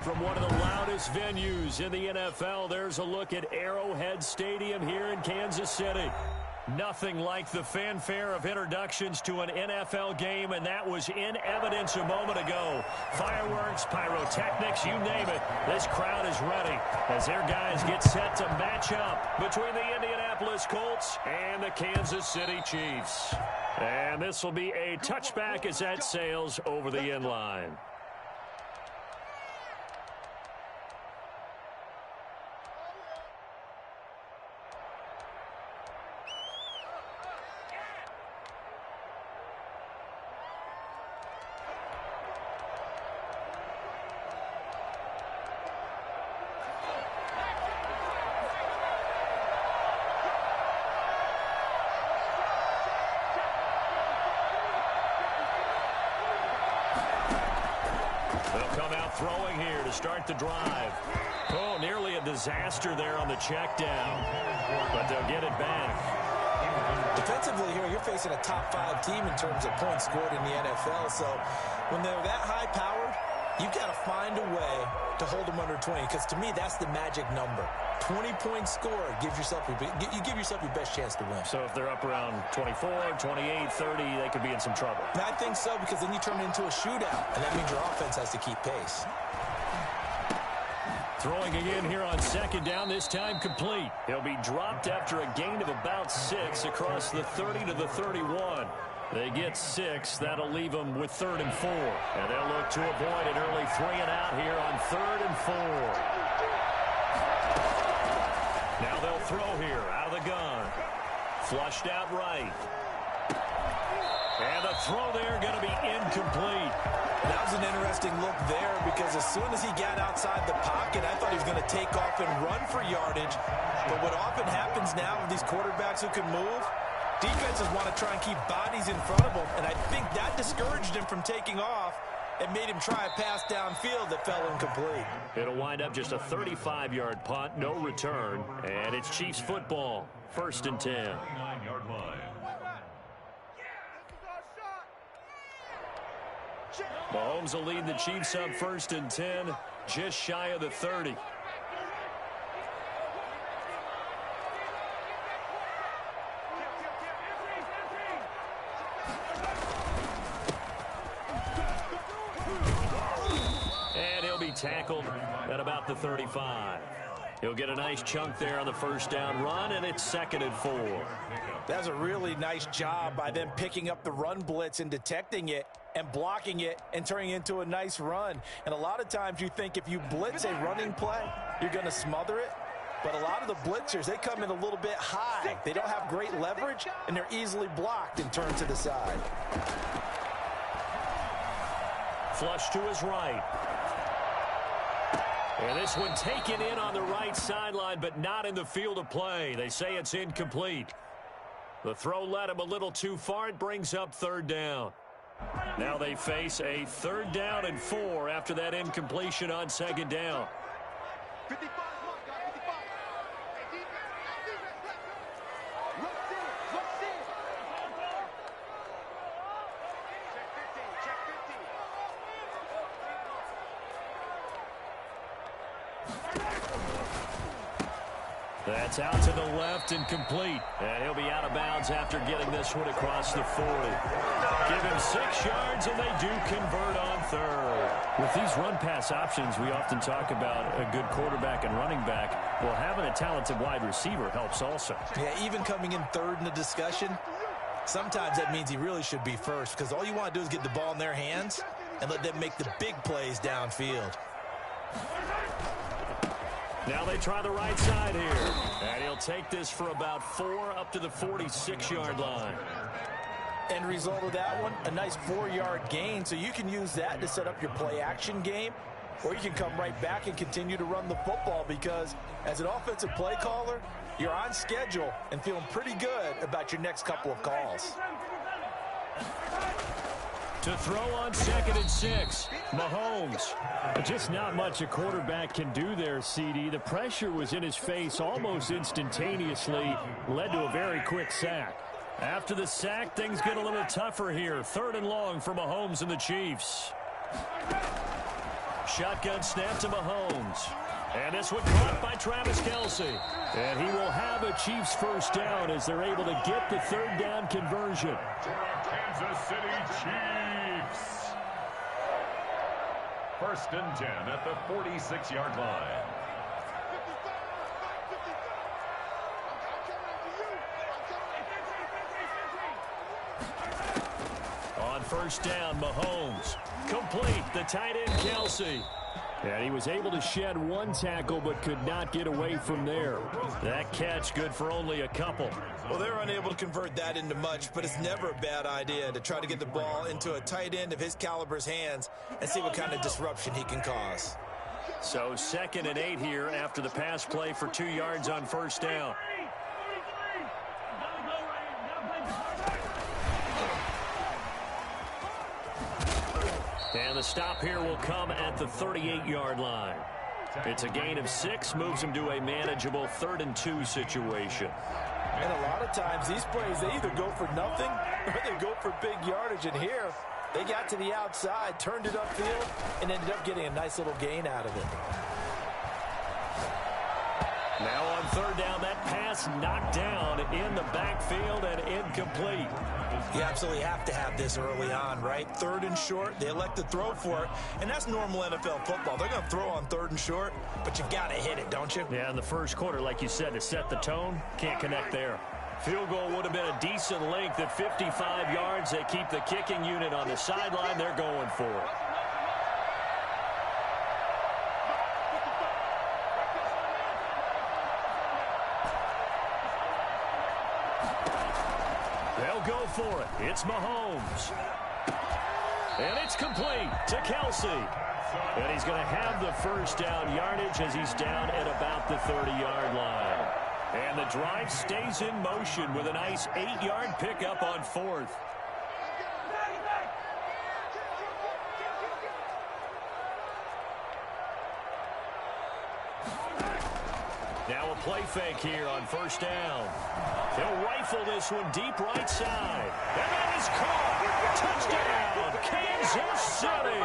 From one of the loudest venues in the NFL, there's a look at Arrowhead Stadium here in Kansas City. Nothing like the fanfare of introductions to an NFL game, and that was in evidence a moment ago. Fireworks, pyrotechnics, you name it. This crowd is ready as their guys get set to match up between the Indianapolis Colts and the Kansas City Chiefs. And this will be a touchback as that sails over the end line. Throwing here to start the drive. Oh, nearly a disaster there on the check down. But they'll get it back. Defensively here, you're facing a top 5 team in terms of points scored in the NFL. So when they're that high-powered, you've got to find a way to hold them under 20. Because to me, that's the magic number. 20-point score gives yourself you give yourself your best chance to win. So if they're up around 24, 28, 30, they could be in some trouble. And I think so, because then you turn it into a shootout, and that means your offense has to keep pace. Throwing again here on second down, this time complete. He'll be dropped after a gain of about 6 across the 30 to the 31. They get 6. That'll leave them with 3rd and 4. And they'll look to avoid an early 3-and-out here on 3rd and 4. Now they'll throw here out of the gun. Flushed out right. And the throw there going to be incomplete. That was an interesting look there, because as soon as he got outside the pocket, I thought he was going to take off and run for yardage. But what often happens now with these quarterbacks who can move, defenses want to try and keep bodies in front of them, and I think that discouraged him from taking off and made him try a pass downfield that fell incomplete. It'll wind up just a 35-yard punt, no return, and it's Chiefs football, 1st and 10. 9-yard line. Mahomes will lead the Chiefs up 1st and 10, just shy of the 30. And he'll be tackled at about the 35. He'll get a nice chunk there on the 1st down run, and it's 2nd and 4. That's a really nice job by them picking up the run blitz and detecting it and blocking it and turning it into a nice run. And a lot of times you think if you blitz a running play, you're going to smother it. But a lot of the blitzers, they come in a little bit high. They don't have great leverage, and they're easily blocked and turned to the side. Flush to his right. And this one taken in on the right sideline, but not in the field of play. They say it's incomplete. The throw led him a little too far. It brings up 3rd down. Now they face a 3rd down and 4 after that incompletion on 2nd down. That's out to the left and complete. And he'll be out of bounds after getting this one across the 40. Give him 6 yards, and they do convert on 3rd. With these run-pass options, we often talk about a good quarterback and running back. Well, having a talented wide receiver helps also. Yeah, even coming in 3rd in the discussion, sometimes that means he really should be 1st, because all you want to do is get the ball in their hands and let them make the big plays downfield. Now they try the right side here. And he'll take this for about 4 up to the 46-yard line. End result of that one, a nice 4-yard gain. So you can use that to set up your play-action game, or you can come right back and continue to run the football, because as an offensive play caller, you're on schedule and feeling pretty good about your next couple of calls. To throw on 2nd and 6, Mahomes. Just not much a quarterback can do there, CD. The pressure was in his face almost instantaneously, led to a very quick sack. After the sack, things get a little tougher here. 3rd and long for Mahomes and the Chiefs. Shotgun snap to Mahomes. And this one caught by Travis Kelce. And he will have a Chiefs first down as they're able to get the third down conversion. Kansas City Chiefs. 1st and 10 at the 46-yard line. On first down, Mahomes. Complete, the tight end, Kelce. And he was able to shed one tackle but could not get away from there. That catch good for only a couple. Well, they're unable to convert that into much, but it's never a bad idea to try to get the ball into a tight end of his caliber's hands and see what kind of disruption he can cause. So 2nd and 8 here after the pass play for 2 yards on first down. And the stop here will come at the 38-yard line. It's a gain of 6, moves him to a manageable 3rd and 2 situation. And a lot of times these plays, they either go for nothing or they go for big yardage. And here, they got to the outside, turned it upfield, and ended up getting a nice little gain out of it. Now on 3rd down, that pass knocked down in the backfield and incomplete. You absolutely have to have this early on, right? 3rd and short, they elect to throw for it, and that's normal NFL football. They're going to throw on 3rd and short, but you've got to hit it, don't you? Yeah, in the first quarter, like you said, to set the tone, can't connect there. Field goal would have been a decent length at 55 yards. They keep the kicking unit on the sideline. They're going for it. They'll go for it. It's Mahomes. And it's complete to Kelce. And he's going to have the first down yardage as he's down at about the 30-yard line. And the drive stays in motion with a nice 8-yard pickup on 4th. Now a play fake here on first down. He'll rifle this one deep right side. And that is caught. Touchdown, Kansas City.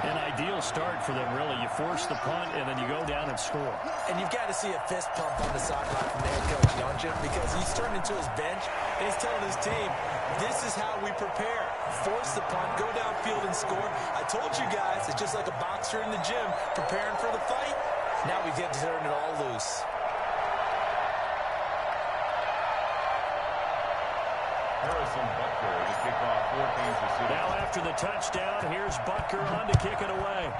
An ideal start for them, really. You force the punt, and then you go down and score. And you've got to see a fist pump on the sideline from the head coach, don't you? Because he's turned into his bench, and he's telling his team, this is how we prepare. Force the punt, go downfield and score. I told you guys, it's just like a boxer in the gym preparing for the fight. Now we get to turn it all loose. Harrison Butker to kick off for Kansas City. Now after the touchdown, here's Butker on to kick it away.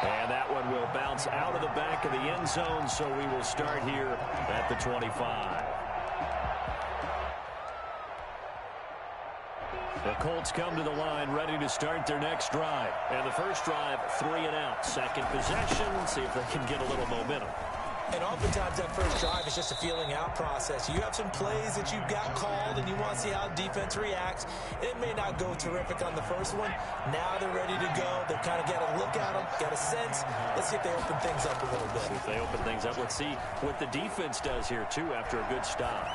And that one will bounce out of the back of the end zone, so we will start here at the 25. The Colts come to the line ready to start their next drive. And the first drive, 3 and out. Second possession, see if they can get a little momentum. And oftentimes that first drive is just a feeling out process. You have some plays that you've got called and you want to see how defense reacts. It may not go terrific on the first one. Now they're ready to go. They've kind of got a look at them, got a sense. Let's see if they open things up a little bit. See if they open things up. Let's see what the defense does here, too, after a good stop.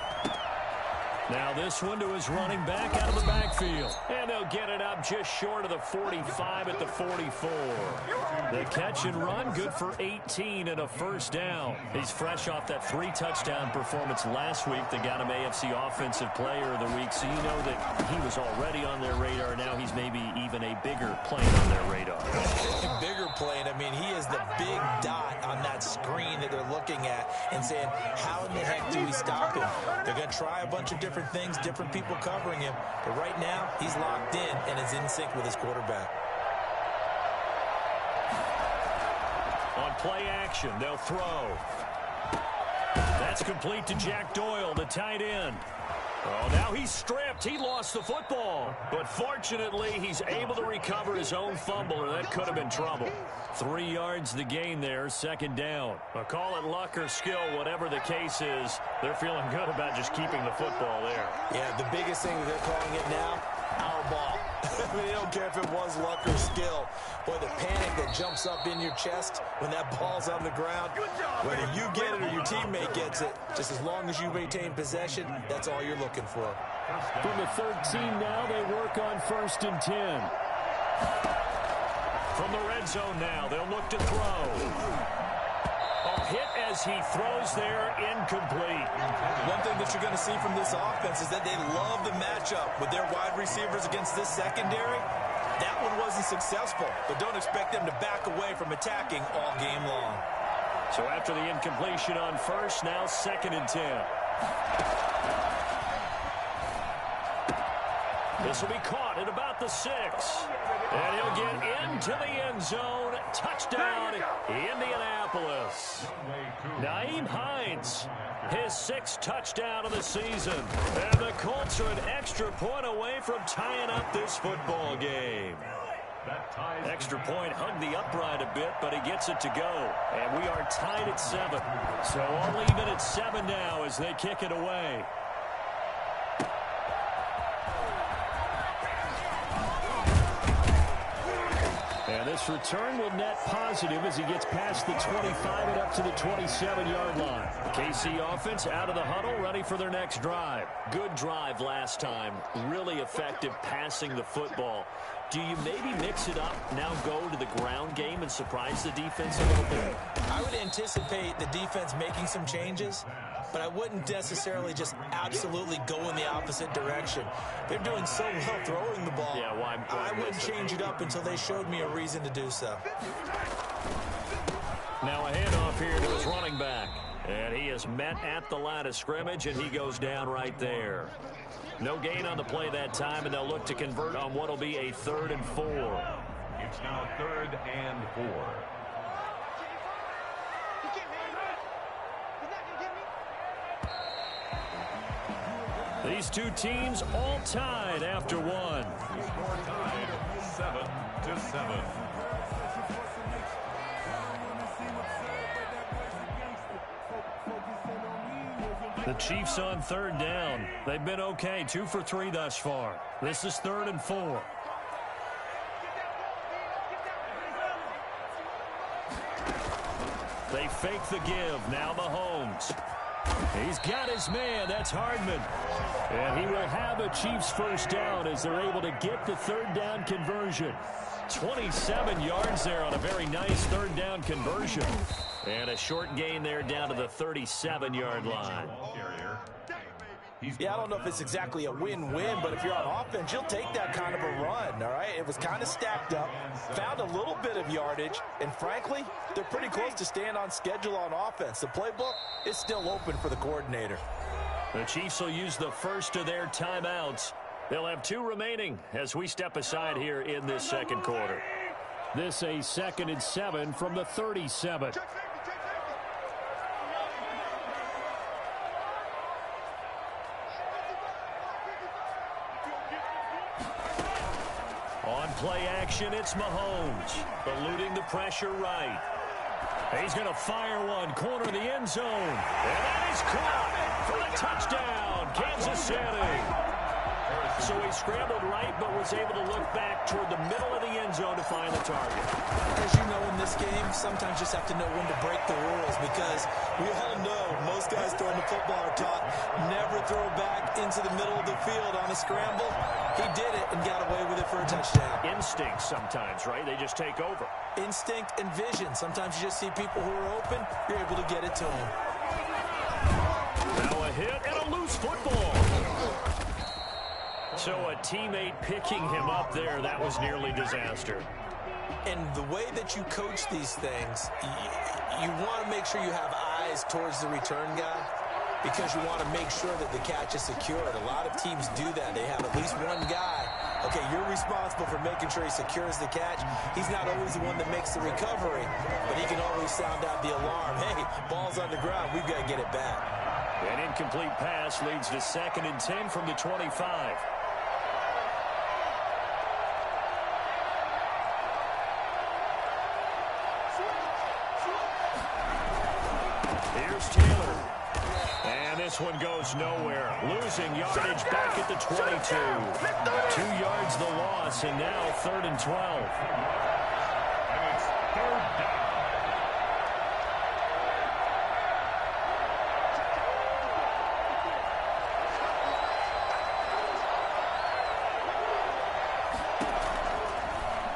Now this one to his running back out of the backfield. And they'll get it up just short of the 45 at the 44. The catch and run, good for 18 and a first down. He's fresh off that 3-touchdown performance last week that got him AFC Offensive Player of the Week. So you know that he was already on their radar. Now he's maybe even a bigger plane on their radar. Bigger plane. I mean, he is the big dot on that screen that they're looking at and saying, how in the heck do we stop him? They're going to try a bunch of different things, different people covering him. But right now, he's locked in and is in sync with his quarterback. On play action, they'll throw. That's complete to Jack Doyle, the tight end. Oh, now he's stripped. He lost the football. But fortunately, he's able to recover his own fumble, or that could have been trouble. 3 yards the gain there, second down. Call it luck or skill, whatever the case is. They're feeling good about just keeping the football there. Yeah, the biggest thing that they're calling it now, our ball. I mean, you don't care if it was luck or skill. Boy, the panic that jumps up in your chest when that ball's on the ground, whether you get it or your teammate gets it, just as long as you maintain possession, that's all you're looking for. From the 13 now, they work on 1st and 10. From the red zone now, they'll look to throw. A hit as he throws there, incomplete. One thing that you're going to see from this offense is that they love the matchup with their wide receivers against this secondary. That one wasn't successful, but don't expect them to back away from attacking all game long. So after the incompletion on 1st, now 2nd and 10. This will be caught at about the 6. And he'll get into the end zone. Touchdown, Indianapolis. Nyheim Hines, his 6th touchdown of the season. And the Colts are an extra point away from tying up this football game. Extra point hugged the upright a bit, but he gets it to go. And we are tied at 7. So all even at 7 now as they kick it away. And this return will net positive as he gets past the 25 and up to the 27-yard line. KC offense out of the huddle, ready for their next drive. Good drive last time. Really effective passing the football. Do you maybe mix it up, now go to the ground game and surprise the defense a little bit? I would anticipate the defense making some changes, but I wouldn't necessarily just absolutely go in the opposite direction. They're doing so well throwing the ball. Yeah, well, I wouldn't change it up until they showed me a reason to do so. Now a handoff here to his running back. And he is met at the line of scrimmage, and he goes down right there. No gain on the play that time, and they'll look to convert on what will be a 3rd and 4. It's now 3rd and 4. These two teams all tied after one. Score tied 7-7. The Chiefs on 3rd down. They've been okay, 2 for 3 thus far. This is 3rd and 4. They fake the give. Now Mahomes. He's got his man. That's Hardman. And he will have a Chiefs 1st down as they're able to get the 3rd down conversion. 27 yards there on a very nice 3rd down conversion. And a short gain there down to the 37-yard line. Yeah, I don't know if it's exactly a win-win, but if you're on offense, you'll take that kind of a run, all right? It was kind of stacked up, found a little bit of yardage, and frankly, they're pretty close to staying on schedule on offense. The playbook is still open for the coordinator. The Chiefs will use the first of their timeouts. They'll have 2 remaining as we step aside here in this 2nd quarter. This a 2nd and 7 from the 37. On play action, it's Mahomes, eluding the pressure right. He's going to fire one, corner of the end zone. And that is caught for the touchdown, Kansas City. So he scrambled right, but was able to look back toward the middle of the end zone to find the target. As you know, in this game, sometimes you just have to know when to break the rules, because we all know most guys throwing the football are taught never throw back into the middle of the field on a scramble. He did it and got away with it for a touchdown. Instinct sometimes, right? They just take over. Instinct and vision. Sometimes you just see people who are open, you're able to get it to them. Now a hit and a loose football. So a teammate picking him up there, that was nearly disaster. And the way that you coach these things, you want to make sure you have eyes towards the return guy, because you want to make sure that the catch is secured. A lot of teams do that. They have at least one guy. Okay, you're responsible for making sure he secures the catch. He's not always the one that makes the recovery, but he can always sound out the alarm. Hey, ball's on the ground. We've got to get it back. An incomplete pass leads to 2nd and 10 from the 25. Here's Taylor. And this one goes nowhere. Losing yardage back at the 22. 2 yards the loss, and now 3rd and 12. And it's 3rd down.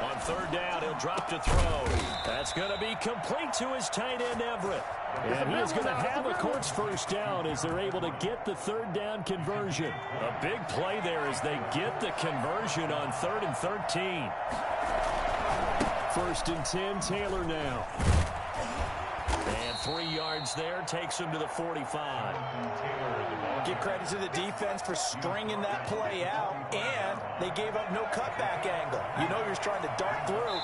On 3rd down, he'll drop to throw. That's going to be complete to his tight end, Everett. And he is going to have a Colts first down as they're able to get the 3rd down conversion. A big play there as they get the conversion on 3rd and 13. 1st and 10, Taylor now. And 3 yards there takes him to the 45. Give credit to the defense for stringing that play out, and they gave up no cutback angle. You know you're trying to dart through.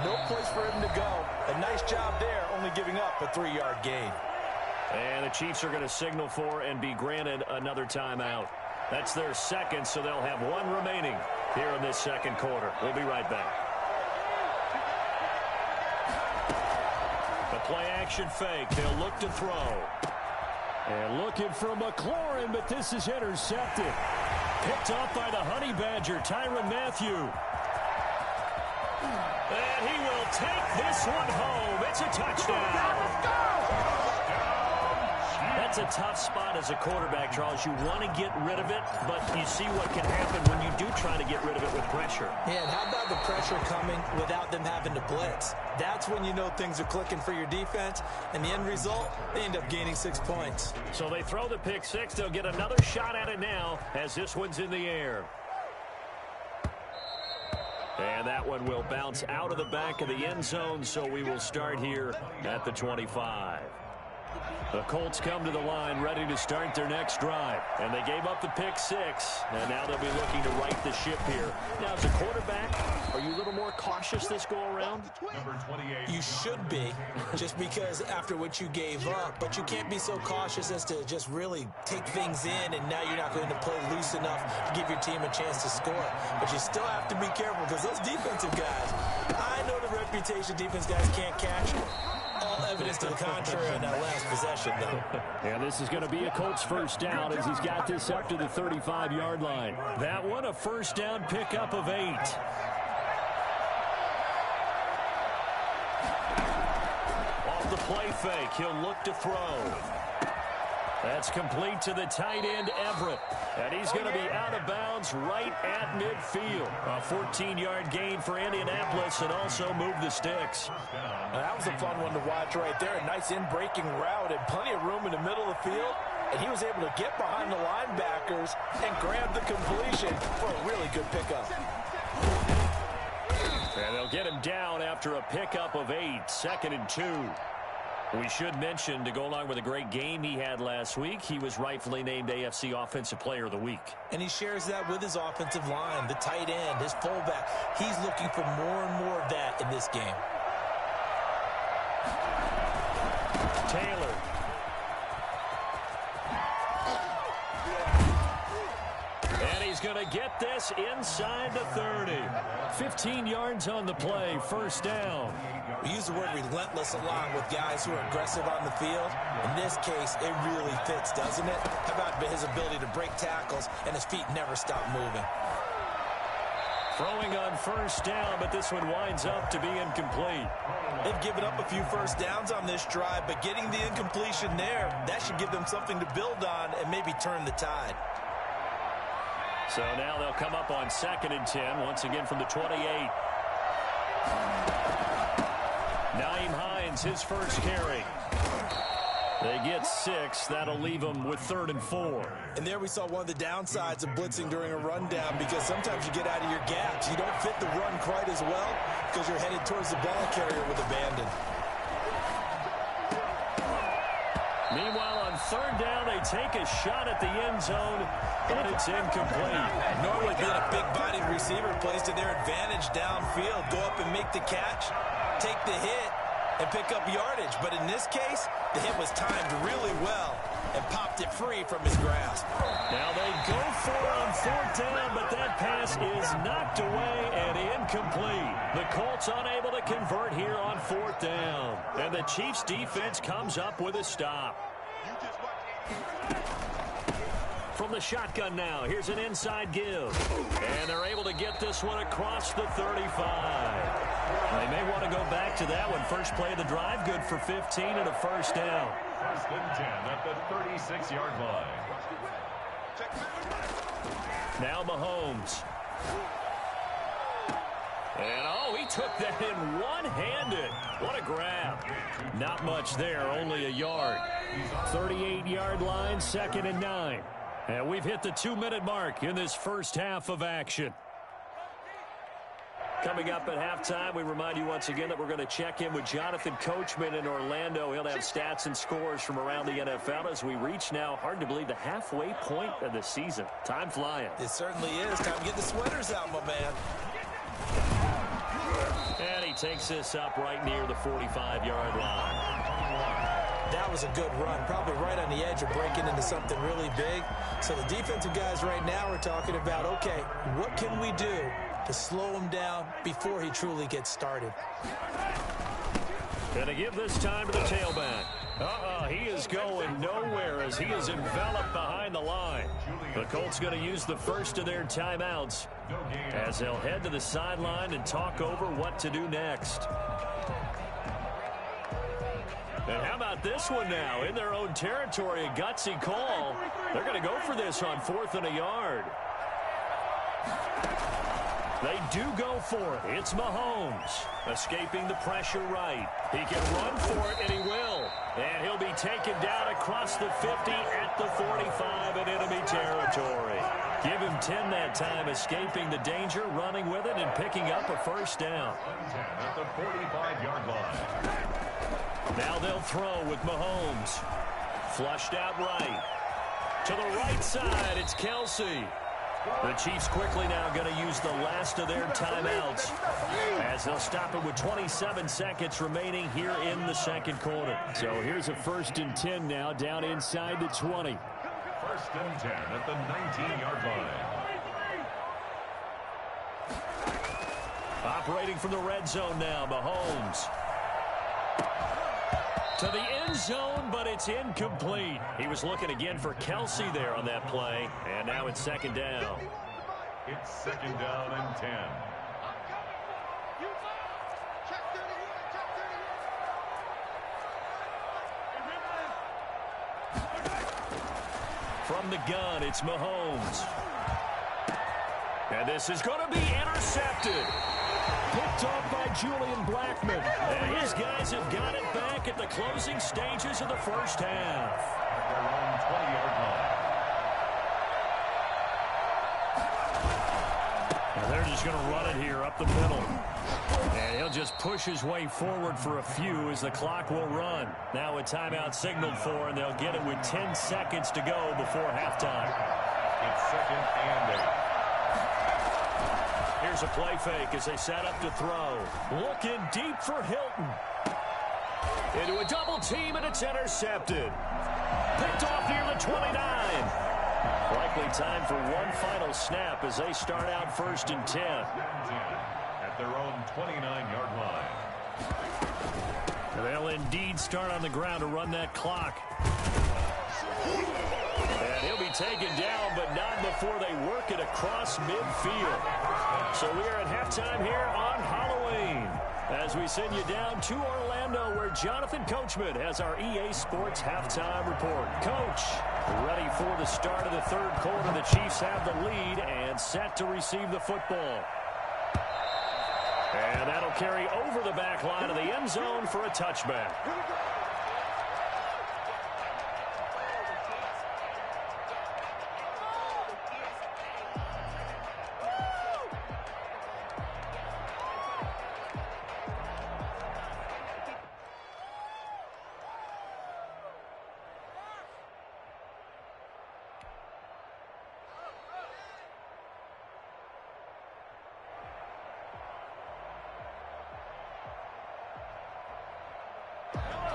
No place for him to go. A nice job there, only giving up a 3-yard gain. And the Chiefs are going to signal for and be granted another timeout. That's their second, so they'll have 1 remaining here in this 2nd quarter. We'll be right back. The play-action fake. They'll look to throw. And looking for McLaurin, but this is intercepted. Picked off by the Honey Badger, Tyrann Mathieu. And he will take this one home. It's a touchdown. That's a tough spot as a quarterback, Charles. You want to get rid of it, but you see what can happen when you do try to get rid of it with pressure. Yeah, and how about the pressure coming without them having to blitz? That's when you know things are clicking for your defense, and the end result, they end up gaining 6 points. So they throw the pick six. They'll get another shot at it now as this one's in the air. And that one will bounce out of the back of the end zone, so we will start here at the 25. The Colts come to the line ready to start their next drive. And they gave up the pick six. And now they'll be looking to right the ship here. Now, as a quarterback, are you a little more cautious this go-around? Number 28. You should be, just because after what you gave up. But you can't be so cautious as to just really take things in, and now you're not going to play loose enough to give your team a chance to score. But you still have to be careful because those defensive guys, I know the reputation defense guys can't catch. All evidence to the contrary on that last possession, though. And this is going to be a Colts first down as he's got this up to the 35-yard line. That one, a first down pickup of 8. Off the play fake, he'll look to throw. That's complete to the tight end, Everett. And he's going to be out of bounds right at midfield. A 14-yard gain for Indianapolis and also move the sticks. Now, that was a fun one to watch right there. A nice in-breaking route and plenty of room in the middle of the field. And he was able to get behind the linebackers and grab the completion for a really good pickup. And they'll get him down after a pickup of 8, 2nd and 2. We should mention, to go along with a great game he had last week, he was rightfully named AFC Offensive Player of the Week. And he shares that with his offensive line, the tight end, his fullback. He's looking for more and more of that in this game. Taylor. And he's going to get this inside the 30. 15 yards on the play, first down. We use the word relentless along with guys who are aggressive on the field. In this case, it really fits, doesn't it? How about his ability to break tackles and his feet never stop moving? Throwing on first down, but this one winds up to be incomplete. They've given up a few first downs on this drive, but getting the incompletion there, that should give them something to build on and maybe turn the tide. So now they'll come up on 2nd and 10, once again from the 28. Nyheim Hines, his first carry. They get 6. That'll leave them with 3rd and 4. And there we saw one of the downsides of blitzing during a rundown, because sometimes you get out of your gaps. You don't fit the run quite as well because you're headed towards the ball carrier with abandon. Meanwhile, on 3rd down, they take a shot at the end zone, but it's incomplete. Normally being a big-bodied receiver plays to their advantage downfield. Go up and make the catch, take the hit, and pick up yardage. But in this case, the hit was timed really well and popped it free from his grasp. Now they go for it on 4th down, but that pass is knocked away and incomplete. The Colts unable to convert here on 4th down. And the Chiefs defense comes up with a stop. From the shotgun now, here's an inside give. And they're able to get this one across the 35. They may want to go back to that one. First play of the drive, good for 15 and a first down. First and 10 at the 36-yard line. Now Mahomes. And, oh, he took that in one-handed. What a grab. Not much there, only a yard. 38-yard line, 2nd and 9. And we've hit the 2-minute mark in this first half of action. Coming up at halftime, we remind you once again that we're going to check in with Jonathan Coachman in Orlando. He'll have stats and scores from around the NFL as we reach now, hard to believe, the halfway point of the season. Time flying. It certainly is. Time to get the sweaters out, my man. And he takes this up right near the 45-yard line. That was a good run, probably right on the edge of breaking into something really big. So the defensive guys right now are talking about, okay, what can we do to slow him down before he truly gets started? Gonna give this time to the tailback. He is going nowhere as he is enveloped behind the line. The Colts going to use the first of their timeouts as they'll head to the sideline and talk over what to do next. And how about this one now? In their own territory, a gutsy call. They're going to go for this on 4th and a yard. They do go for it. It's Mahomes escaping the pressure right. He can run for it, and he will. And he'll be taken down across the 50 at the 45 in enemy territory. Give him 10 that time, escaping the danger, running with it, and picking up a first down. 10 at the 45-yard line. Now they'll throw with Mahomes. Flushed out right. To the right side, it's Kelsey. The Chiefs quickly now going to use the last of their timeouts as they'll stop it with 27 seconds remaining here in the second quarter. So here's a 1st and 10 now down inside the 20. 1st and 10 at the 19-yard line. Operating from the red zone now, Mahomes. To the end zone, but it's incomplete. He was looking again for Kelsey there on that play, and now it's 2nd down. It's 2nd down and 10. From the gun, it's Mahomes. And this is going to be intercepted. Picked off by Julian Blackmon. And his guys have got it back at the closing stages of the first half. At their own 20-yard line. And they're just going to run it here up the middle. And he'll just push his way forward for a few as the clock will run. Now a timeout signaled for, and they'll get it with 10 seconds to go before halftime. It's 2nd and 8. Here's a play fake as they set up to throw. Looking deep for Hilton. Into a double team, and it's intercepted. Picked off near the 29. Likely time for one final snap as they start out 1st and 10. At their own 29-yard line. They'll indeed start on the ground to run that clock. And he'll be taken down, but not before they work it across midfield. So we are at halftime here on Halloween as we send you down to Orlando where Jonathan Coachman has our EA Sports halftime report. Coach, ready for the start of the third quarter. The Chiefs have the lead and set to receive the football. And that'll carry over the back line of the end zone for a touchback.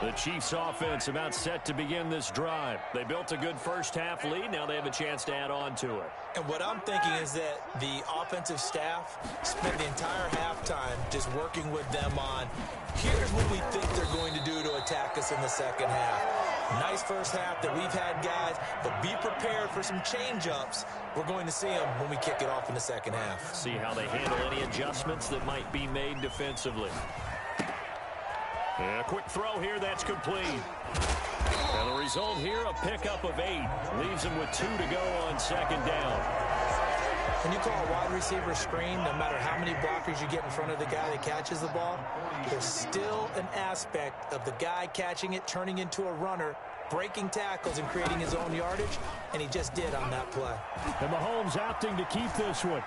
The Chiefs offense about set to begin this drive. They built a good first half lead. Now they have a chance to add on to it. And what I'm thinking is that the offensive staff spent the entire halftime just working with them on, here's what we think they're going to do to attack us in the second half. Nice first half that we've had, guys, but be prepared for some change-ups. We're going to see them when we kick it off in the second half. See how they handle any adjustments that might be made defensively. And a quick throw here, that's complete. And the result here, a pickup of 8. Leaves him with 2 to go on second down. When you call a wide receiver screen, no matter how many blockers you get in front of the guy that catches the ball, there's still an aspect of the guy catching it, turning into a runner, breaking tackles and creating his own yardage, and he just did on that play. And Mahomes opting to keep this one.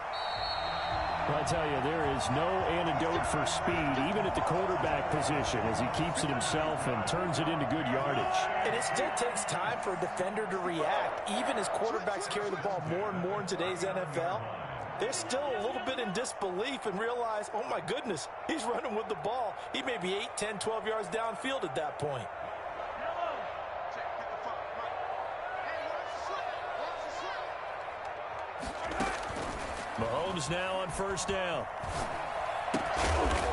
I tell you, there is no antidote for speed, even at the quarterback position, as he keeps it himself and turns it into good yardage. And it still takes time for a defender to react. Even as quarterbacks carry the ball more and more in today's NFL, they're still a little bit in disbelief and realize, oh my goodness, he's running with the ball. He may be 8, 10, 12 yards downfield at that point. Mahomes now on first down.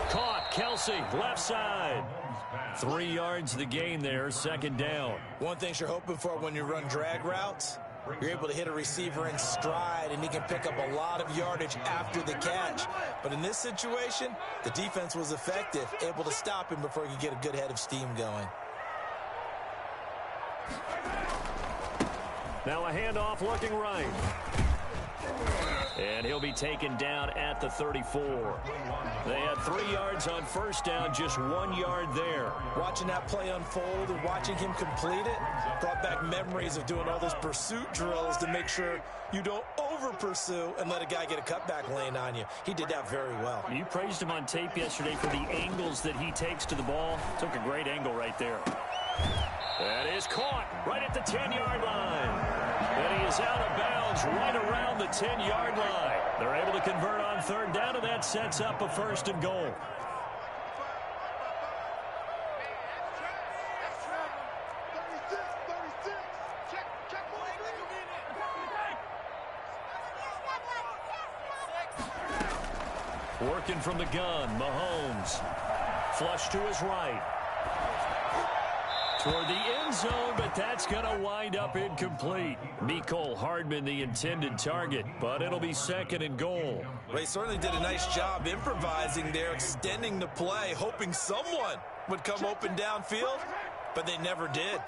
Caught. Kelsey, left side. 3 yards the gain there, second down. One thing you're hoping for when you run drag routes, you're able to hit a receiver in stride, and he can pick up a lot of yardage after the catch. But in this situation, the defense was effective, able to stop him before he could get a good head of steam going. Now a handoff looking right. And he'll be taken down at the 34. They had 3 yards on first down, just 1 yard there. Watching that play unfold and watching him complete it brought back memories of doing all those pursuit drills to make sure you don't over-pursue and let a guy get a cutback lane on you. He did that very well. You praised him on tape yesterday for the angles that he takes to the ball. Took a great angle right there. That is caught right at the 10-yard line. And he is out of bounds right around the 10-yard line. They're able to convert on third down, and that sets up a first and goal. Working from the gun, Mahomes. Flush to his right. Toward the end zone, but that's going to wind up incomplete. Mecole Hardman, the intended target, but it'll be second and goal. Well, he certainly did a nice job improvising there, extending the play, hoping someone would come open downfield, but they never did.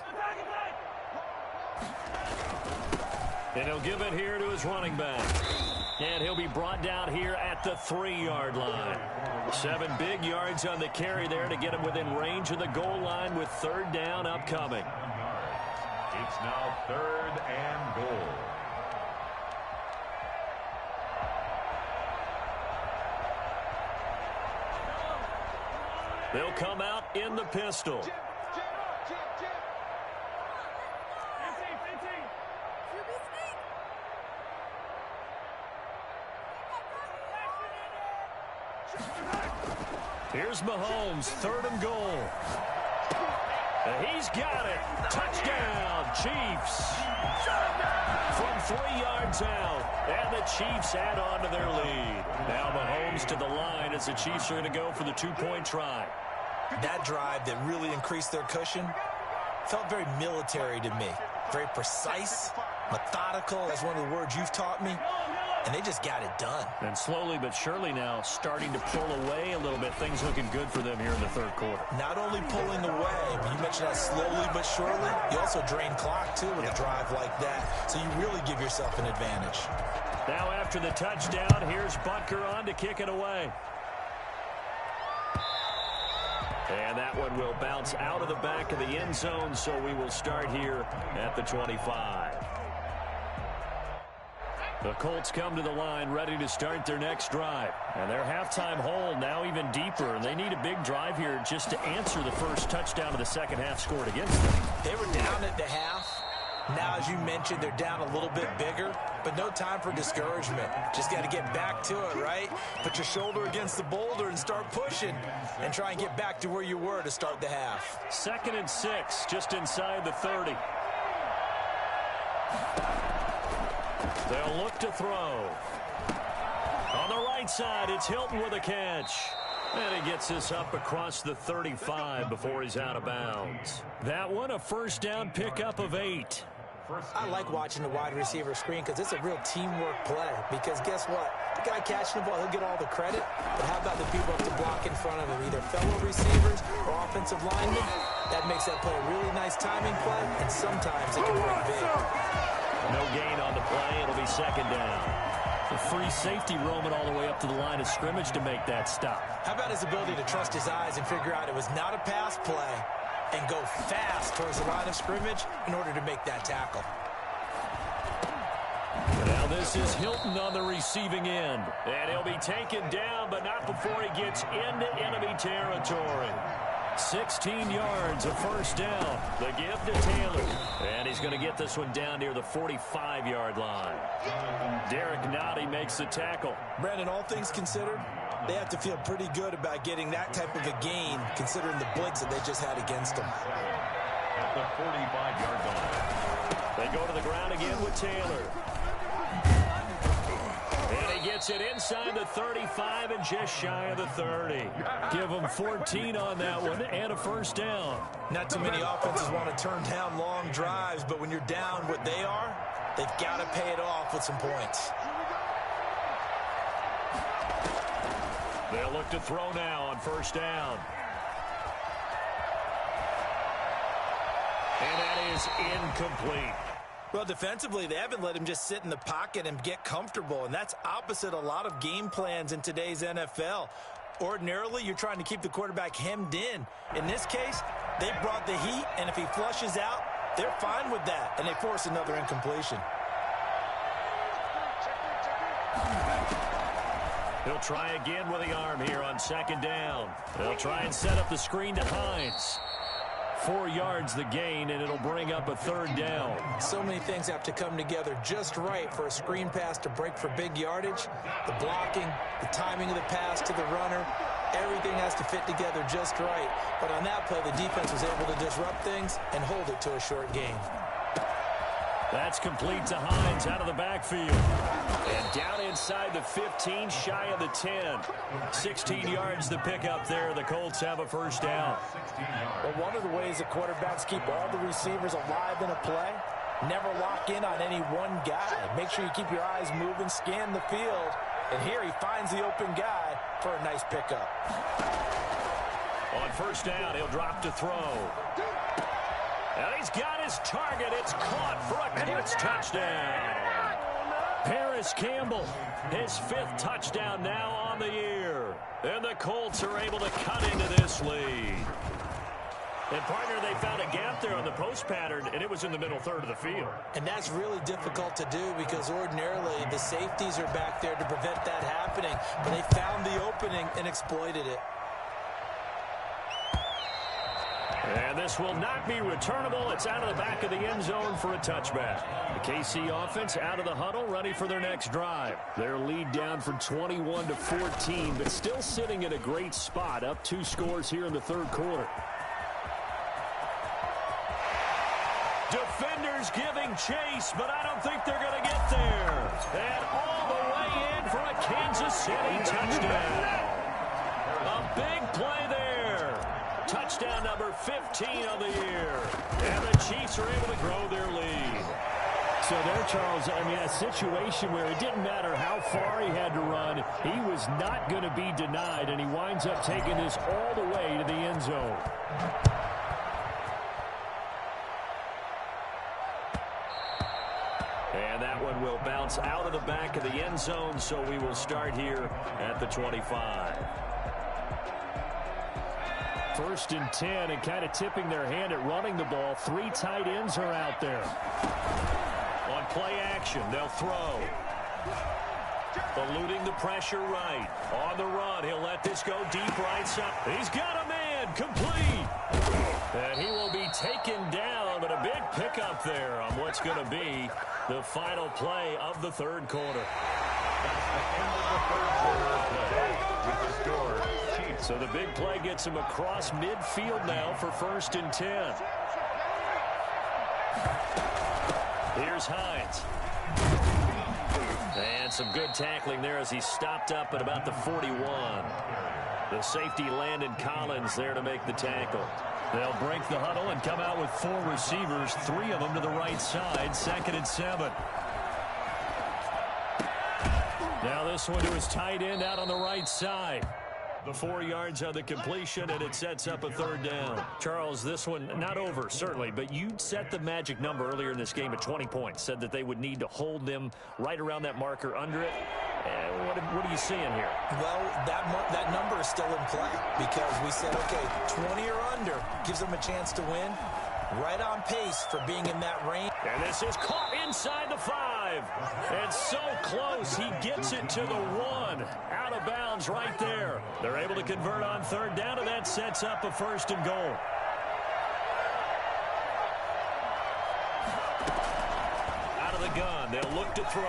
And he'll give it here to his running back. And he'll be brought down here at the 3-yard line. 7 big yards on the carry there to get him within range of the goal line with third down upcoming. It's now 3rd and goal. They'll come out in the pistol. Here's Mahomes, 3rd and goal. And he's got it. Touchdown, Chiefs. From 3 yards out. And the Chiefs add on to their lead. Now Mahomes to the line as the Chiefs are going to go for the 2-point try. That drive that really increased their cushion felt very military to me. Very precise, methodical. That's one of the words you've taught me. And they just got it done. And slowly but surely now starting to pull away a little bit. Things looking good for them here in the third quarter. Not only pulling away, but you mentioned that slowly but surely. You also drain clock, too, with a drive like that. So you really give yourself an advantage. Now after the touchdown, here's Butker on to kick it away. And that one will bounce out of the back of the end zone, so we will start here at the 25. The Colts come to the line ready to start their next drive. And their halftime hole now even deeper. And they need a big drive here just to answer the first touchdown of the second half scored against them. They were down at the half. Now, as you mentioned, they're down a little bit bigger, but no time for discouragement. Just got to get back to it, right? Put your shoulder against the boulder and start pushing and try and get back to where you were to start the half. 2nd and 6, just inside the 30. They'll look to throw. On the right side, it's Hilton with a catch. And he gets this up across the 35 before he's out of bounds. That one, a first down pickup of 8. I like watching the wide receiver screen because it's a real teamwork play. Because guess what? The guy catching the ball, he'll get all the credit. But how about the people up to block in front of him? Either fellow receivers or offensive linemen. That makes that play a really nice timing play, and sometimes it can bring big. No gain on the play. It'll be second down. The free safety roaming all the way up to the line of scrimmage to make that stop. How about his ability to trust his eyes and figure out it was not a pass play and go fast towards the line of scrimmage in order to make that tackle. Now this is Hilton on the receiving end. And he'll be taken down, but not before he gets into enemy territory. 16 yards, a first down. The give to Taylor. And he's going to get this one down near the 45-yard line. Derek Nottie makes the tackle. Brandon, all things considered, they have to feel pretty good about getting that type of a gain, considering the blitz that they just had against them. At the 45-yard line. They go to the ground again with Taylor. And he gets it inside the 35 and just shy of the 30. Give them 14 on that one and a first down. Not too many offenses want to turn down long drives, but when you're down what they are, they've got to pay it off with some points. They'll look to throw now on first down. And that is incomplete. Well, defensively, they haven't let him just sit in the pocket and get comfortable, and that's opposite a lot of game plans in today's NFL. Ordinarily, you're trying to keep the quarterback hemmed in. In this case, they brought the heat, and if he flushes out, they're fine with that, and they force another incompletion. He'll try again with the arm here on second down. They'll try and set up the screen to Hines. 4 yards the gain, and it'll bring up a third down. So many things have to come together just right for a screen pass to break for big yardage. The blocking, the timing of the pass to the runner, everything has to fit together just right. But on that play, the defense was able to disrupt things and hold it to a short gain. That's complete to Hines out of the backfield. And down inside the 15, shy of the 10. 16 yards the pickup there. The Colts have a first down. Well, one of the ways the quarterbacks keep all the receivers alive in a play, never lock in on any one guy. Make sure you keep your eyes moving, scan the field. And here he finds the open guy for a nice pickup. On first down, he'll drop to throw. And he's got his target. It's caught for a Colts touchdown. Paris Campbell, his 5th touchdown now on the year. And the Colts are able to cut into this lead. And, partner, they found a gap there on the post pattern, and it was in the middle third of the field. And that's really difficult to do because ordinarily the safeties are back there to prevent that happening. But they found the opening and exploited it. And this will not be returnable. It's out of the back of the end zone for a touchback. The KC offense out of the huddle, ready for their next drive. Their lead down from 21-14, but still sitting in a great spot, up 2 scores here in the third quarter. Defenders giving chase, but I don't think they're going to get there. And all the way in for a Kansas City touchdown. A big play there. Touchdown number 15 of the year. And the Chiefs are able to grow their lead. So there, Charles, I mean, a situation where it didn't matter how far he had to run, he was not going to be denied, and he winds up taking this all the way to the end zone. And that one will bounce out of the back of the end zone, so we will start here at the 25. 1st and 10, and kind of tipping their hand at running the ball. 3 tight ends are out there. On play action, they'll throw. Eluding the pressure right. On the run, he'll let this go deep right side. He's got a man, complete. And he will be taken down, but a big pickup there on what's going to be the final play of the third quarter. With the score, Chiefs. So the big play gets him across midfield now for 1st and 10. Here's Hines. And some good tackling there as he stopped up at about the 41. The safety Landon Collins there to make the tackle. They'll break the huddle and come out with 4 receivers, 3 of them to the right side, 2nd and 7. Now this one to his tight end out on the right side. The 4 yards on the completion, and it sets up a 3rd down. Charles, this one not over, certainly, but you set the magic number earlier in this game at 20 points. Said that they would need to hold them right around that marker under it. What are you seeing here? Well, that number is still in play because we said, okay, 20 or under gives them a chance to win. Right on pace for being in that range. And this is caught inside the 5. And so close, he gets it to the 1. Out of bounds right there. They're able to convert on 3rd down, and that sets up a 1st and goal. Out of the gun, they'll look to throw.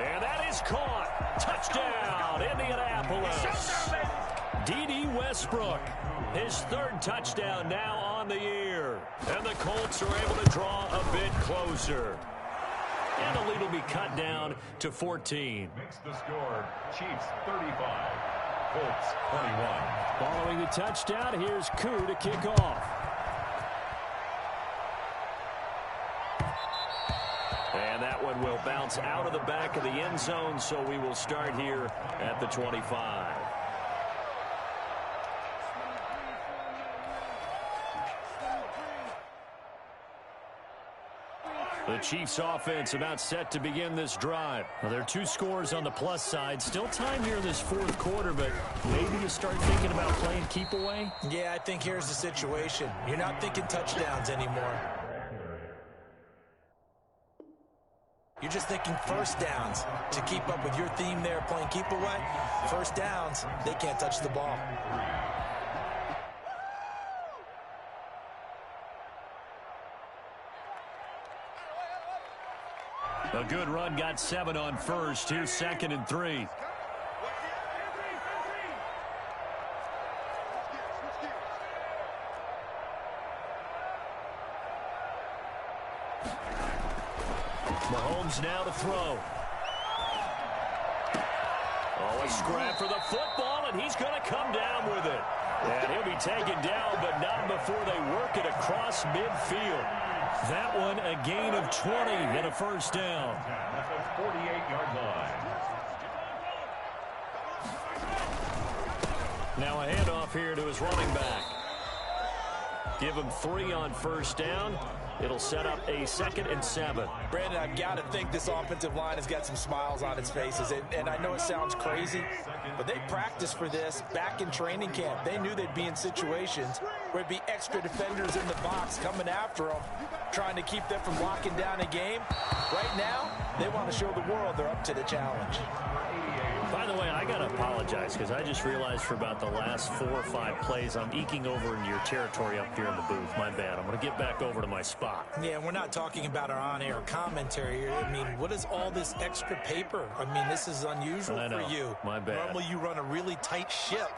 And that is caught. Touchdown, Indianapolis. D.D. Westbrook, his 3rd touchdown now on the year. And the Colts are able to draw a bit closer. And the lead will be cut down to 14. Makes the score Chiefs 35, Colts 21. Following the touchdown, here's Koo to kick off. And that one will bounce out of the back of the end zone, so we will start here at the 25. The Chiefs offense about set to begin this drive. Well, there are 2 scores on the plus side. Still time here in this 4th quarter, but maybe you start thinking about playing keep away? Yeah, I think here's the situation. You're not thinking touchdowns anymore. You're just thinking 1st downs. To keep up with your theme there, playing keep away, 1st downs, they can't touch the ball. A good run got 7 on 1st. Here's 2nd and 3. Mahomes now to throw. Oh, a scrap for the football, and he's going to come down with it. And he'll be taken down, but not before they work it across midfield. That one a gain of 20 and a 1st down. At the 48-yard line. Now a handoff here to his running back. Give him 3 on 1st down. It'll set up a 2nd and 7. Brandon, I've got to think this offensive line has got some smiles on its faces. And I know it sounds crazy, but they practiced for this back in training camp. They knew they'd be in situations where it'd be extra defenders in the box coming after them, trying to keep them from locking down a game. Right now, they want to show the world they're up to the challenge. By the way, I got to apologize because I just realized for about the last 4 or 5 plays, I'm eking over into your territory up here in the booth. My bad. I'm going to get back over to my spot. Yeah, we're not talking about our on-air commentary here. I mean, what is all this extra paper? I mean, this is unusual for you. My bad. Normally you run a really tight ship.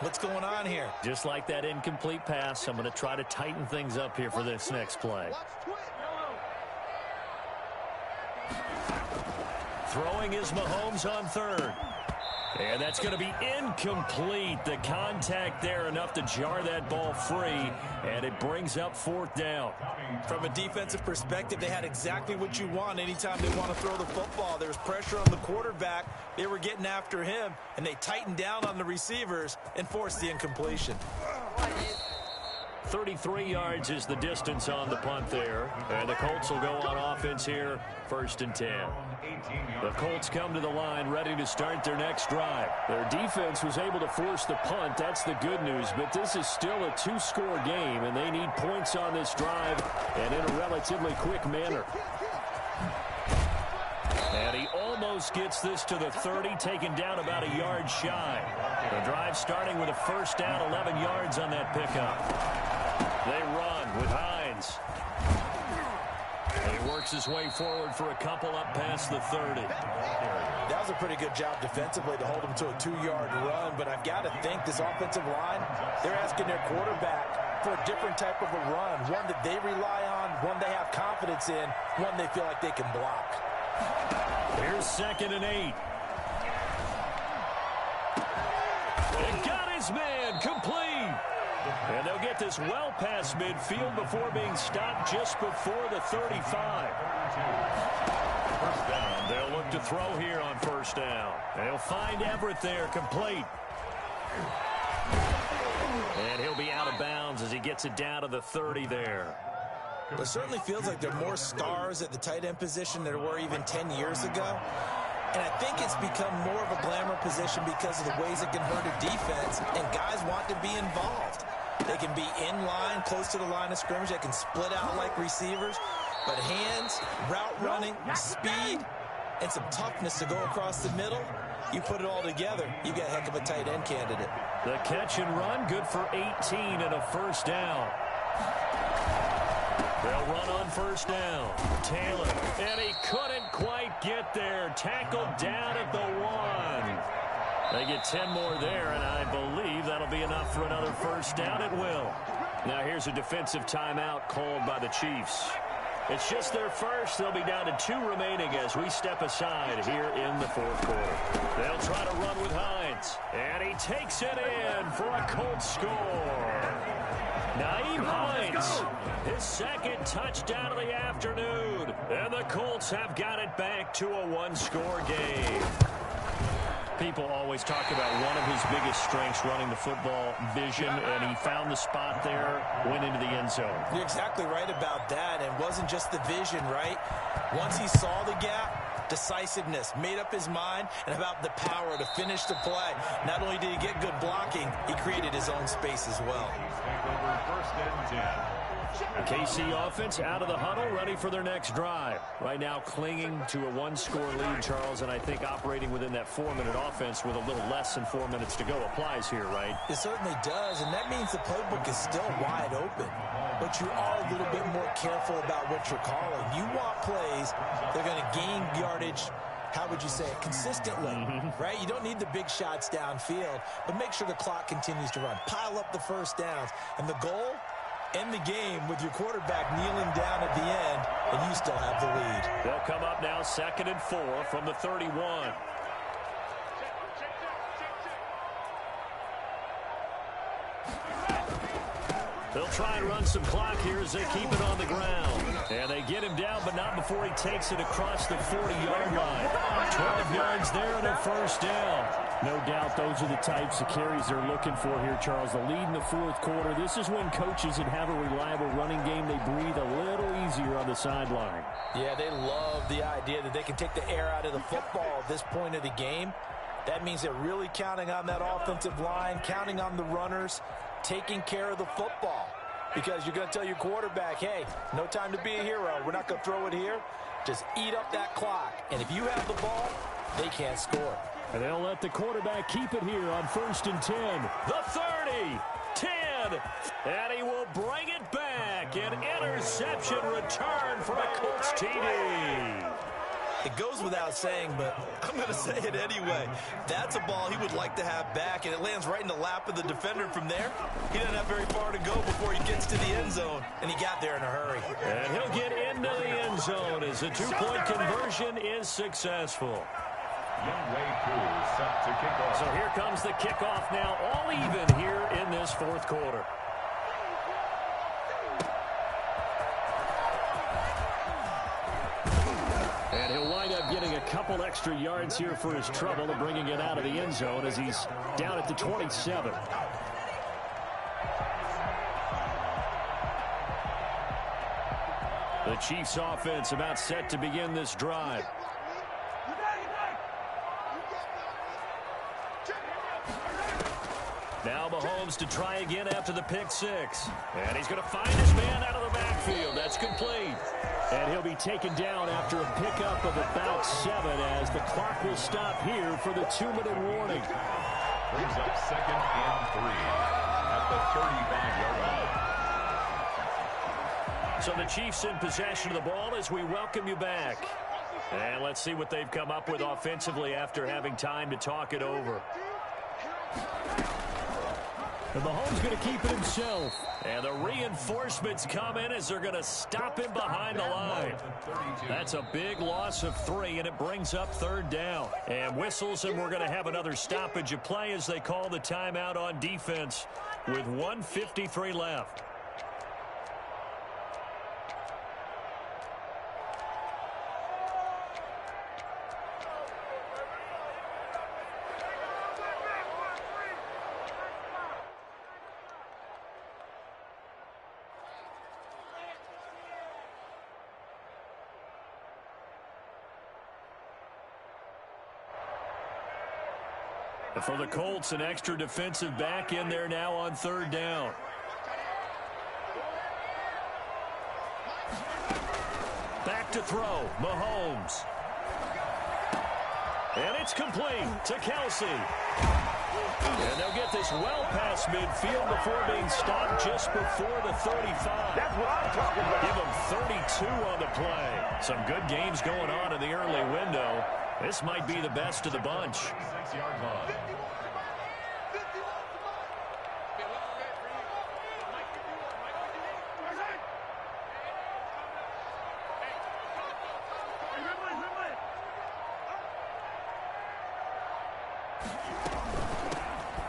What's going on here? Just like that incomplete pass, I'm going to try to tighten things up here for this next play. Throwing is Mahomes on 3rd. And that's going to be incomplete. The contact there enough to jar that ball free, and it brings up 4th down. From a defensive perspective, they had exactly what you want anytime they want to throw the football. There was pressure on the quarterback. They were getting after him, and they tightened down on the receivers and forced the incompletion. 33 yards is the distance on the punt there. And the Colts will go on offense here, 1st and 10. The Colts come to the line ready to start their next drive. Their defense was able to force the punt. That's the good news. But this is still a 2-score game, and they need points on this drive and in a relatively quick manner. And he almost gets this to the 30, taken down about a yard shy. The drive starting with a 1st down, 11 yards on that pickup. They run with Hines. And he works his way forward for a couple up past the 30. That was a pretty good job defensively to hold him to a 2-yard run, but I've got to think this offensive line, they're asking their quarterback for a different type of a run, one that they rely on, one they have confidence in, one they feel like they can block. Here's 2nd and 8. They got his man, complete. And they'll get this well past midfield before being stopped just before the 35. First down. They'll look to throw here on first down. They'll find Everett there, complete. And he'll be out of bounds as he gets it down to the 30 there. Well, it certainly feels like there are more stars at the tight end position than there were even 10 years ago. And I think it's become more of a glamour position because of the ways it can hurt a defense, and guys want to be involved. They can be in line, close to the line of scrimmage. They can split out like receivers. But hands, route running, speed, and some toughness to go across the middle, you put it all together, you got a heck of a tight end candidate. The catch and run, good for 18 and a first down. They'll run on first down. Taylor, and he couldn't quite get there. Tackled down at the 1. They get 10 more there, and I believe that'll be enough for another first down. It will. Now here's a defensive timeout called by the Chiefs. It's just their first. They'll be down to 2 remaining as we step aside here in the fourth quarter. They'll try to run with Hines, and he takes it in for a Colts score. Nyheim Hines, his second touchdown of the afternoon. And the Colts have got it back to a 1-score game. People always talk about one of his biggest strengths, running the football, vision, and he found the spot there, went into the end zone. You're exactly right about that. And it wasn't just the vision, right? Once he saw the gap, decisiveness, made up his mind, and about the power to finish the play. Not only did he get good blocking, he created his own space as well. First and 10. The KC offense out of the huddle, ready for their next drive. Right now clinging to a 1-score lead, Charles, and I think operating within that 4-minute offense with a little less than 4 minutes to go applies here, right? It certainly does, and that means the playbook is still wide open. But you are a little bit more careful about what you're calling. You want plays that are going to gain yardage, how would you say it, consistently, right? You don't need the big shots downfield, but make sure the clock continues to run. Pile up the first downs. And the goal, end the game with your quarterback kneeling down at the end, and you still have the lead. They'll come up now 2nd and 4 from the 31. They'll try and run some clock here as they keep it on the ground. And they get him down, but not before he takes it across the 40-yard line. 12 yards there and a first down. No doubt those are the types of carries they're looking for here, Charles. The lead in the fourth quarter. This is when coaches that have a reliable running game, they breathe a little easier on the sideline. Yeah, they love the idea that they can take the air out of the football at this point of the game. That means they're really counting on that offensive line, counting on the runners, taking care of the football. Because you're going to tell your quarterback, hey, no time to be a hero. We're not going to throw it here. Just eat up that clock. And if you have the ball, they can't score. And they'll let the quarterback keep it here on 1st and 10. The 30, 10, and he will bring it back. An interception return for a Colts TD. It goes without saying, but I'm going to say it anyway. That's a ball he would like to have back, and it lands right in the lap of the defender from there. He doesn't have very far to go before he gets to the end zone, and he got there in a hurry. And he'll get into the end zone as the 2-point conversion is successful. Younghoe Koo set to kick off. So here comes the kickoff now, all even here in this fourth quarter. And he'll wind up getting a couple extra yards here for his trouble and bringing it out of the end zone as he's down at the 27. The Chiefs offense about set to begin this drive. Now Mahomes to try again after the pick six. And he's going to find his man out of the backfield. That's complete. And he'll be taken down after a pickup of about 7 as the clock will stop here for the 2-minute warning. Brings up 2nd and 3 at the 35-yard line. So the Chiefs in possession of the ball as we welcome you back. And let's see what they've come up with offensively after having time to talk it over. And Mahomes going to keep it himself. And the reinforcements come in as they're going to stop him behind the line. That's a big loss of 3, and it brings up 3rd down. And whistles, and we're going to have another stoppage of play as they call the timeout on defense with 1:53 left. For the Colts, an extra defensive back in there now on 3rd down. Back to throw, Mahomes. And it's complete to Kelsey. And they'll get this well past midfield before being stopped just before the 35. That's what I'm talking about. Give them 32 on the play. Some good games going on in the early window. This might be the best of the bunch. 6-yard line.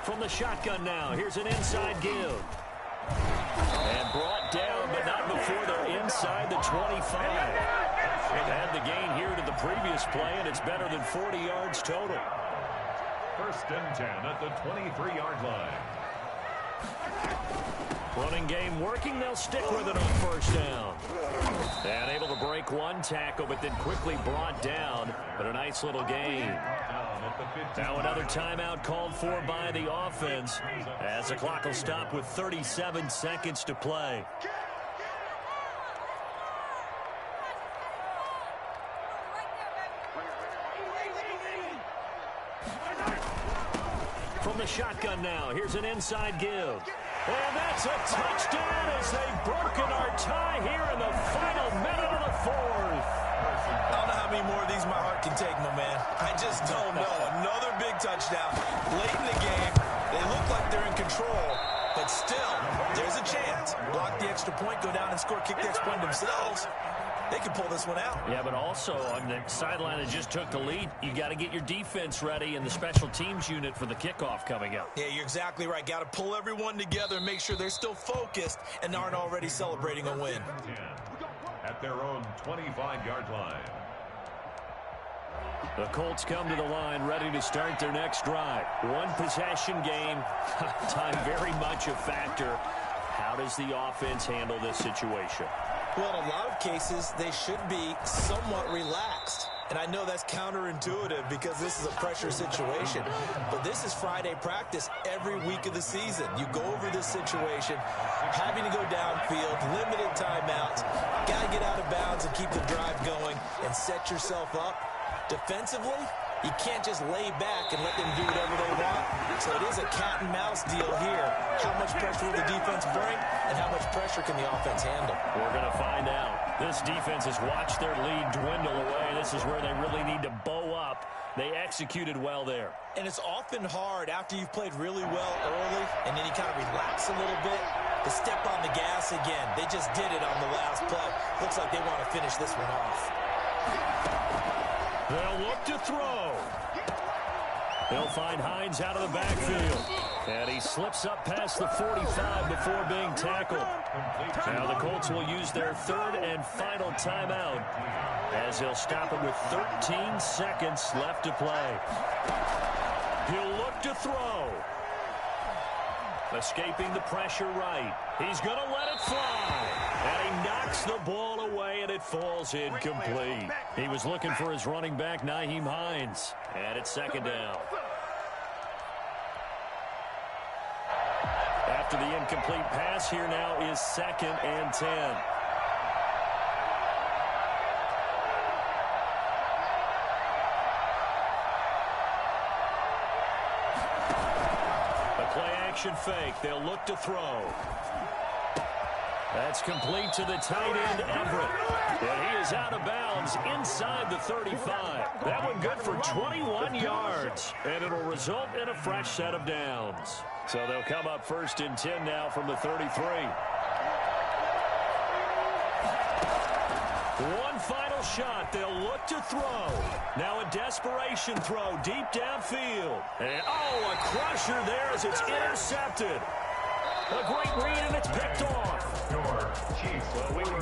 From the shotgun now, here's an inside give. And brought down, but not before they're inside the 25. They've had the gain here to the previous play, and it's better than 40 yards total. 1st and 10 at the 23-yard line. Running game working, they'll stick with it on 1st down. And able to break one tackle, but then quickly brought down. But a nice little gain. Now another timeout called for by the offense as the clock will stop with 37 seconds to play. From the shotgun now, here's an inside give. And that's a touchdown as they've broken our tie here in the final minute of the 4th. I don't know how many more of these my heart can take, my man. I just don't know. Another big touchdown late in the game. They look like they're in control, but still, there's a chance. Block the extra point, go down and score, kick the extra point themselves. They can pull this one out. Yeah, but also on the sideline that just took the lead, you got to get your defense ready and the special teams unit for the kickoff coming up. Yeah, you're exactly right. Got to pull everyone together and make sure they're still focused and aren't already celebrating a win. At their own 25-yard line. The Colts come to the line ready to start their next drive. One possession game. Time very much a factor. How does the offense handle this situation? Well, in a lot of cases, they should be somewhat relaxed. And I know that's counterintuitive because this is a pressure situation. But this is Friday practice every week of the season. You go over this situation, having to go downfield, limited timeouts, got to get out of bounds and keep the drive going and set yourself up. Defensively, you can't just lay back and let them do whatever they want. So it is a cat and mouse deal here. How much pressure will the defense bring and how much pressure can the offense handle? We're going to find out. This defense has watched their lead dwindle away. This is where they really need to bow up. They executed well there. And it's often hard after you've played really well early and then you kind of relax a little bit to step on the gas again. They just did it on the last play. Looks like they want to finish this one off. They'll look to throw. They'll find Hines out of the backfield. And he slips up past the 45 before being tackled. Now the Colts will use their 3rd and final timeout as they'll stop it with 13 seconds left to play. He'll look to throw. Escaping the pressure right. He's going to let it fly. And he knocks the ball away, and it falls incomplete. He was looking for his running back, Nyheim Hines. And it's 2nd down. After the incomplete pass, here now is 2nd and 10. Play action fake. They'll look to throw. That's complete to the tight end, Everett. And he is out of bounds inside the 35. That one good for 21 yards. And it'll result in a fresh set of downs. So they'll come up 1st and 10 now from the 33. One final shot. They'll look to throw. Now a desperation throw deep downfield. And, oh, a crusher there as it's intercepted. A great read, and it's picked off. Your Chiefs. Well, we were